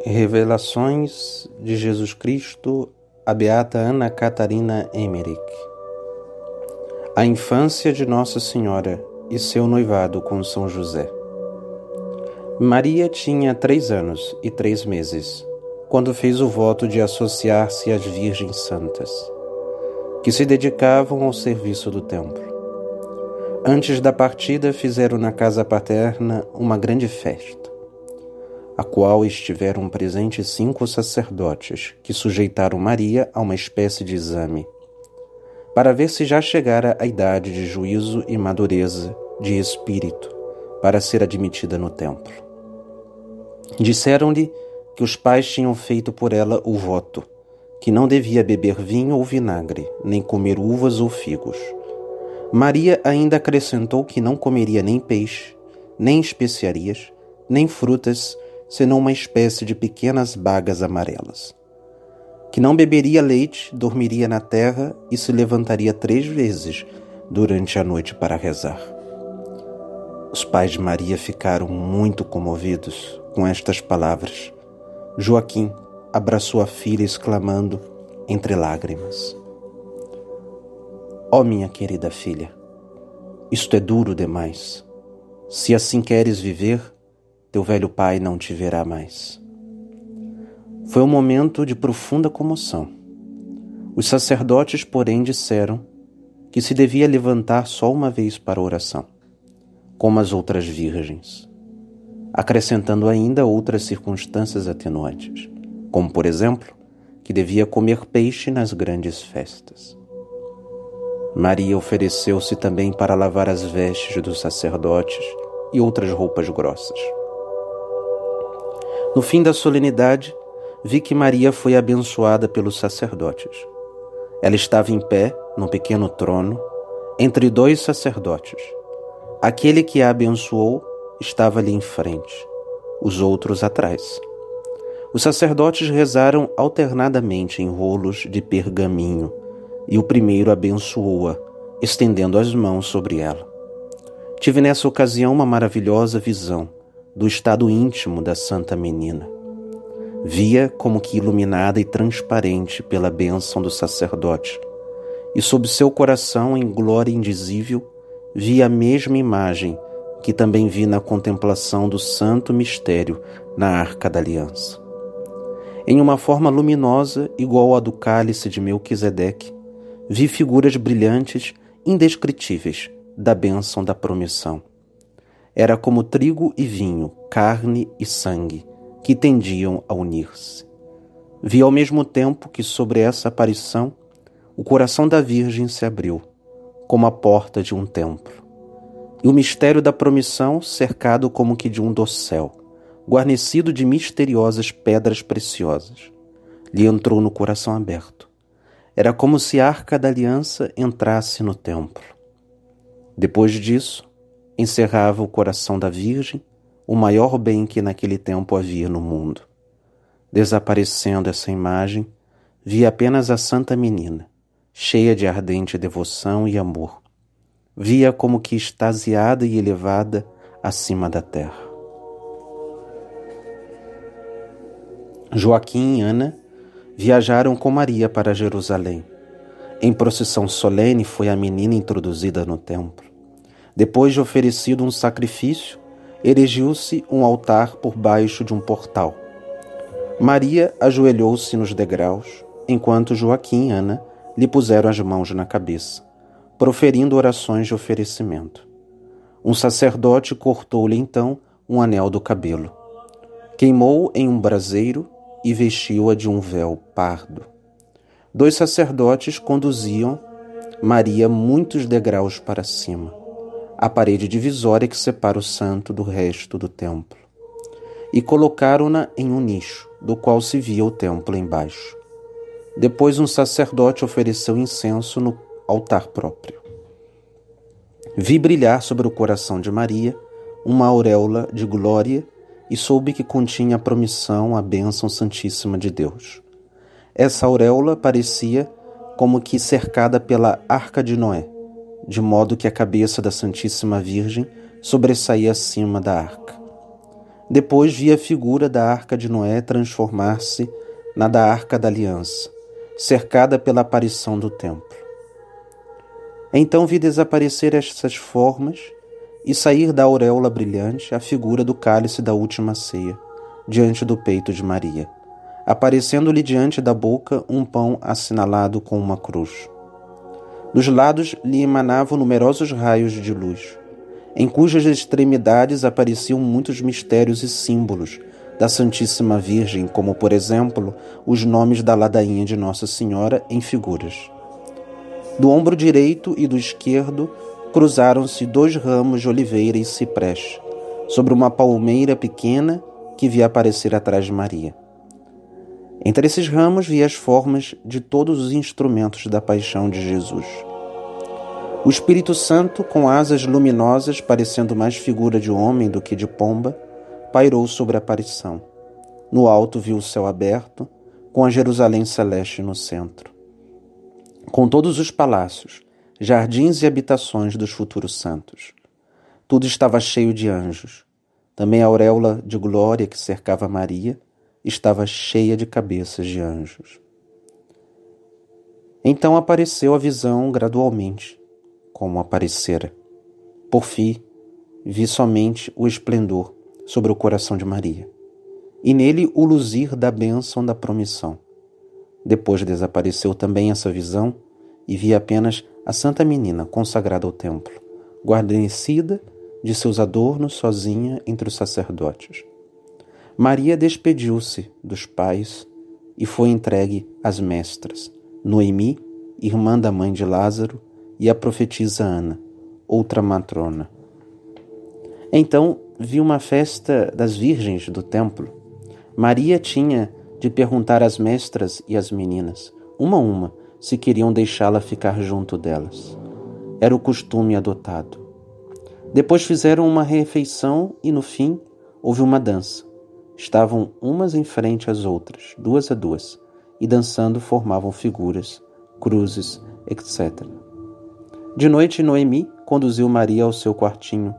Revelações de Jesus Cristo a Beata Ana Catarina Emmerich. A infância de Nossa Senhora e seu noivado com São José. Maria tinha 3 anos e 3 meses, quando fez o voto de associar-se às Virgens Santas, que se dedicavam ao serviço do templo. Antes da partida, fizeram na casa paterna uma grande festa, a qual estiveram presentes 5 sacerdotes, que sujeitaram Maria a uma espécie de exame, para ver se já chegara a idade de juízo e madureza de espírito, para ser admitida no templo. Disseram-lhe que os pais tinham feito por ela o voto, que não devia beber vinho ou vinagre, nem comer uvas ou figos. Maria ainda acrescentou que não comeria nem peixe, nem especiarias, nem frutas, senão uma espécie de pequenas bagas amarelas. Que não beberia leite, dormiria na terra e se levantaria 3 vezes durante a noite para rezar. Os pais de Maria ficaram muito comovidos com estas palavras. Joaquim abraçou a filha exclamando entre lágrimas: "Ó minha querida filha, isto é duro demais. Se assim queres viver, teu velho pai não te verá mais." Foi um momento de profunda comoção. Os sacerdotes, porém, disseram que se devia levantar só uma vez para a oração, como as outras virgens, acrescentando ainda outras circunstâncias atenuantes, como, por exemplo, que devia comer peixe nas grandes festas. Maria ofereceu-se também para lavar as vestes dos sacerdotes e outras roupas grossas. No fim da solenidade, vi que Maria foi abençoada pelos sacerdotes. Ela estava em pé, num pequeno trono, entre 2 sacerdotes. Aquele que a abençoou estava ali em frente, os outros atrás. Os sacerdotes rezaram alternadamente em rolos de pergaminho, e o primeiro abençoou-a, estendendo as mãos sobre ela. Tive nessa ocasião uma maravilhosa visão do estado íntimo da santa menina. Via como que iluminada e transparente pela bênção do sacerdote, e sob seu coração, em glória indizível, via a mesma imagem que também vi na contemplação do santo mistério na Arca da Aliança. Em uma forma luminosa, igual à do cálice de Melquisedeque, vi figuras brilhantes, indescritíveis, da bênção da promissão. Era como trigo e vinho, carne e sangue, que tendiam a unir-se. Vi ao mesmo tempo que sobre essa aparição, o coração da Virgem se abriu, como a porta de um templo, e o mistério da promissão cercado como que de um dossel, guarnecido de misteriosas pedras preciosas, lhe entrou no coração aberto. Era como se a Arca da Aliança entrasse no templo. Depois disso, encerrava o coração da Virgem o maior bem que naquele tempo havia no mundo. Desaparecendo essa imagem, vi apenas a santa menina, cheia de ardente devoção e amor. Via como que extasiada e elevada acima da terra. Joaquim e Ana viajaram com Maria para Jerusalém. Em procissão solene foi a menina introduzida no templo. Depois de oferecido um sacrifício, erigiu-se um altar por baixo de um portal. Maria ajoelhou-se nos degraus, enquanto Joaquim e Ana lhe puseram as mãos na cabeça, proferindo orações de oferecimento. Um sacerdote cortou-lhe então um anel do cabelo, queimou em um braseiro e vestiu-a de um véu pardo. 2 sacerdotes conduziam Maria muitos degraus para cima, a parede divisória que separa o santo do resto do templo, e colocaram-na em um nicho, do qual se via o templo embaixo. Depois um sacerdote ofereceu incenso no altar próprio. Vi brilhar sobre o coração de Maria uma auréola de glória e soube que continha a promissão, a bênção santíssima de Deus. Essa auréola parecia como que cercada pela Arca de Noé, de modo que a cabeça da Santíssima Virgem sobressaía acima da arca. Depois vi a figura da Arca de Noé transformar-se na da Arca da Aliança, cercada pela aparição do templo. Então vi desaparecer essas formas e sair da auréola brilhante a figura do cálice da última ceia, diante do peito de Maria, aparecendo-lhe diante da boca um pão assinalado com uma cruz. Dos lados lhe emanavam numerosos raios de luz, em cujas extremidades apareciam muitos mistérios e símbolos da Santíssima Virgem, como, por exemplo, os nomes da ladainha de Nossa Senhora em figuras. Do ombro direito e do esquerdo cruzaram-se 2 ramos de oliveira e cipreste, sobre uma palmeira pequena que via aparecer atrás de Maria. Entre esses ramos vi as formas de todos os instrumentos da paixão de Jesus. O Espírito Santo, com asas luminosas, parecendo mais figura de homem do que de pomba, pairou sobre a aparição. No alto viu o céu aberto, com a Jerusalém celeste no centro, com todos os palácios, jardins e habitações dos futuros santos. Tudo estava cheio de anjos. Também a auréola de glória que cercava Maria estava cheia de cabeças de anjos. Então apareceu a visão gradualmente, como aparecera. Por fim, vi somente o esplendor sobre o coração de Maria, e nele o luzir da bênção da promissão. Depois desapareceu também essa visão, e vi apenas a Santa Menina consagrada ao templo, guarnecida de seus adornos sozinha entre os sacerdotes. Maria despediu-se dos pais e foi entregue às mestras, Noemi, irmã da mãe de Lázaro, e a profetisa Ana, outra matrona. Então vi uma festa das virgens do templo. Maria tinha de perguntar às mestras e às meninas, uma a uma, se queriam deixá-la ficar junto delas. Era o costume adotado. Depois fizeram uma refeição e, no fim, houve uma dança. Estavam umas em frente às outras, 2 a 2, e dançando formavam figuras, cruzes, etc. De noite, Noemi conduziu Maria ao seu quartinho,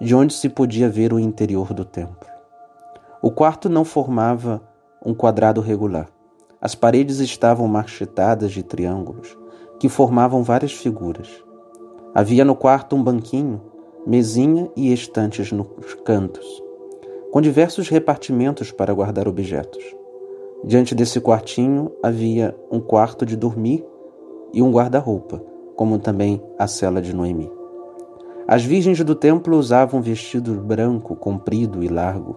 de onde se podia ver o interior do templo. O quarto não formava um quadrado regular. As paredes estavam marchetadas de triângulos, que formavam várias figuras. Havia no quarto um banquinho, mesinha e estantes nos cantos, com diversos repartimentos para guardar objetos. Diante desse quartinho havia um quarto de dormir e um guarda-roupa, como também a cela de Noemi. As virgens do templo usavam vestido branco, comprido e largo,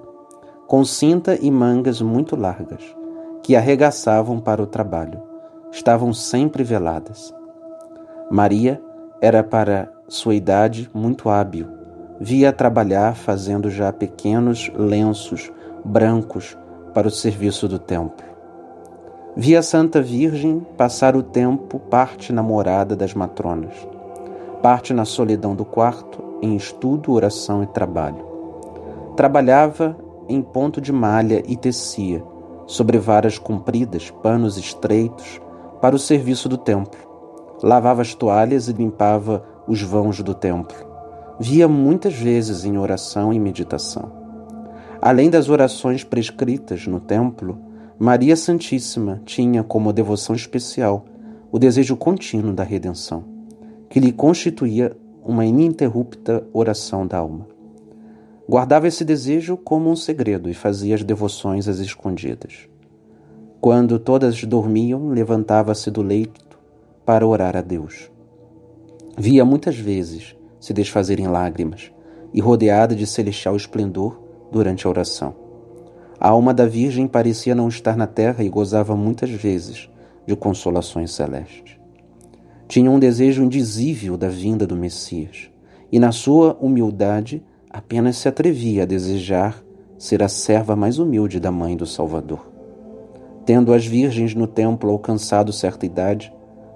com cinta e mangas muito largas, que arregaçavam para o trabalho. Estavam sempre veladas. Maria era, para sua idade, muito hábil. Via trabalhar fazendo já pequenos lenços brancos para o serviço do templo. Via a Santa Virgem passar o tempo parte na morada das matronas, parte na solidão do quarto, em estudo, oração e trabalho. Trabalhava em ponto de malha e tecia, sobre varas compridas, panos estreitos, para o serviço do templo. Lavava as toalhas e limpava os vãos do templo. Via muitas vezes em oração e meditação. Além das orações prescritas no templo, Maria Santíssima tinha como devoção especial o desejo contínuo da redenção, que lhe constituía uma ininterrupta oração da alma. Guardava esse desejo como um segredo e fazia as devoções às escondidas. Quando todas dormiam, levantava-se do leito para orar a Deus. Via muitas vezes se desfazer em lágrimas e rodeada de celestial esplendor durante a oração. A alma da Virgem parecia não estar na terra e gozava muitas vezes de consolações celestes. Tinha um desejo indizível da vinda do Messias, e na sua humildade apenas se atrevia a desejar ser a serva mais humilde da Mãe do Salvador. Tendo as virgens no templo alcançado certa idade,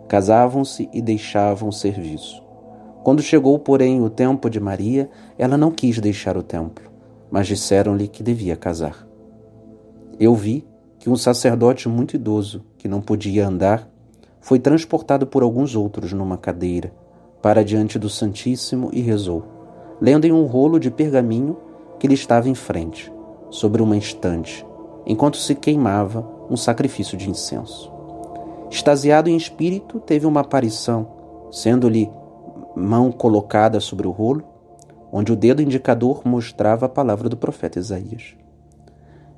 casavam-se e deixavam o serviço. Quando chegou, porém, o tempo de Maria, ela não quis deixar o templo, mas disseram-lhe que devia casar. Eu vi que um sacerdote muito idoso, que não podia andar, foi transportado por alguns outros numa cadeira, para diante do Santíssimo e rezou, lendo em um rolo de pergaminho que lhe estava em frente, sobre uma estante, enquanto se queimava um sacrifício de incenso. Extasiado em espírito, teve uma aparição, sendo-lhe mão colocada sobre o rolo, onde o dedo indicador mostrava a palavra do profeta Isaías.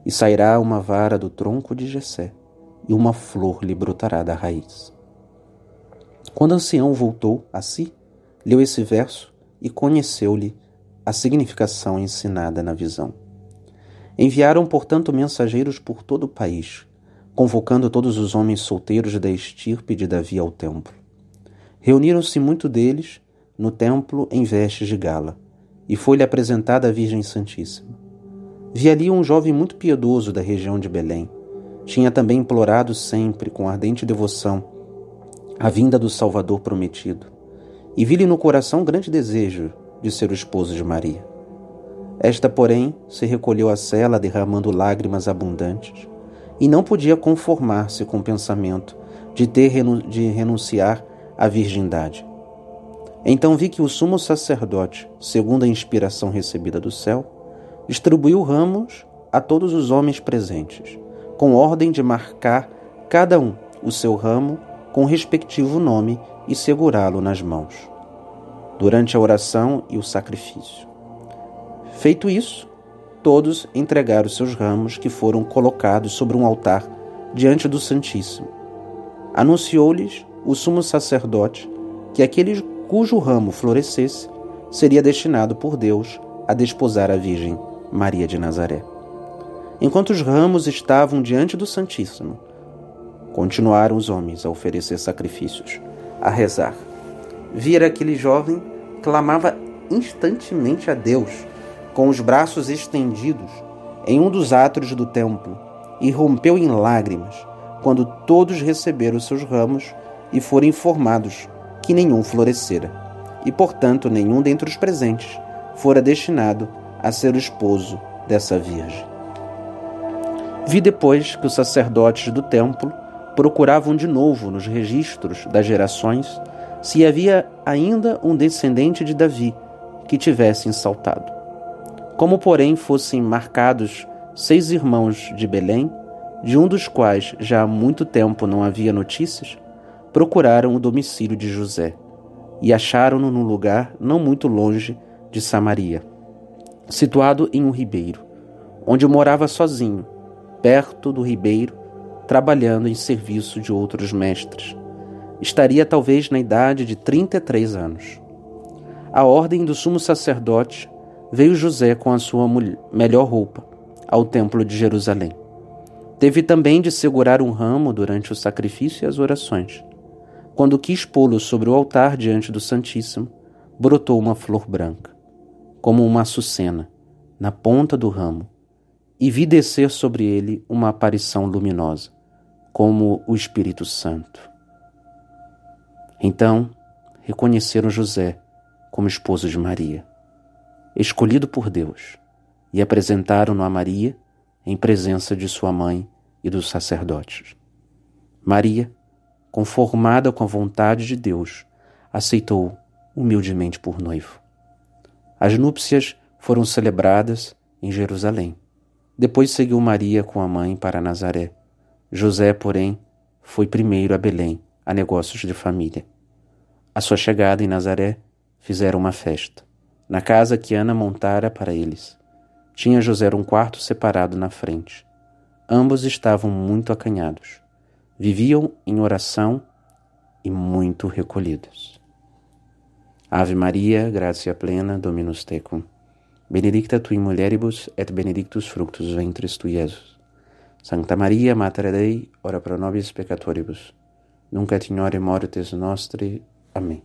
E sairá uma vara do tronco de Jessé, e uma flor lhe brotará da raiz. Quando o ancião voltou a si, leu esse verso e conheceu-lhe a significação ensinada na visão. Enviaram, portanto, mensageiros por todo o país, convocando todos os homens solteiros da estirpe de Davi ao templo. Reuniram-se muito deles no templo em vestes de gala, e foi-lhe apresentada a Virgem Santíssima. Vi ali um jovem muito piedoso da região de Belém. Tinha também implorado sempre, com ardente devoção, a vinda do Salvador prometido, e vi-lhe no coração grande desejo de ser o esposo de Maria. Esta, porém, se recolheu à cela derramando lágrimas abundantes, e não podia conformar-se com o pensamento de renunciar à virgindade. Então vi que o sumo sacerdote, segundo a inspiração recebida do céu, distribuiu ramos a todos os homens presentes, com ordem de marcar cada um o seu ramo com o respectivo nome e segurá-lo nas mãos, durante a oração e o sacrifício. Feito isso, todos entregaram seus ramos, que foram colocados sobre um altar diante do Santíssimo. Anunciou-lhes o sumo sacerdote que aquele cujo ramo florescesse seria destinado por Deus a desposar a Virgem Maria de Nazaré. Enquanto os ramos estavam diante do Santíssimo, continuaram os homens a oferecer sacrifícios, a rezar. Vira aquele jovem clamava instantemente a Deus, com os braços estendidos, em um dos átrios do templo, e rompeu em lágrimas, quando todos receberam seus ramos e foram informados que nenhum florescera, e, portanto, nenhum dentre os presentes fora destinado a ser o esposo dessa virgem. Vi depois que os sacerdotes do templo procuravam de novo nos registros das gerações se havia ainda um descendente de Davi que tivesse saltado. Como, porém, fossem marcados 6 irmãos de Belém, de um dos quais já há muito tempo não havia notícias, procuraram o domicílio de José e acharam-no num lugar não muito longe de Samaria, situado em um ribeiro, onde morava sozinho, perto do ribeiro, trabalhando em serviço de outros mestres. Estaria talvez na idade de 33 anos. À ordem do sumo sacerdote, veio José com a sua melhor roupa ao templo de Jerusalém. Teve também de segurar um ramo durante o sacrifício e as orações. Quando quis pô-lo sobre o altar diante do Santíssimo, brotou uma flor branca, como uma açucena, na ponta do ramo, e vi descer sobre ele uma aparição luminosa, como o Espírito Santo. Então, reconheceram José como esposo de Maria, escolhido por Deus, e apresentaram-no a Maria em presença de sua mãe e dos sacerdotes. Maria, conformada com a vontade de Deus, aceitou humildemente por noivo. As núpcias foram celebradas em Jerusalém. Depois seguiu Maria com a mãe para Nazaré. José, porém, foi primeiro a Belém, a negócios de família. À sua chegada em Nazaré, fizeram uma festa, na casa que Ana montara para eles. Tinha José um quarto separado na frente. Ambos estavam muito acanhados. Viviam em oração e muito recolhidos. Ave Maria, gratia plena, Dominus tecum. Benedicta tui mulieribus et benedictus fructus ventris tui, Iesus. Sancta Maria, Mater Dei, ora pro nobis peccatoribus, nunc et in hora mortis nostri. Amém.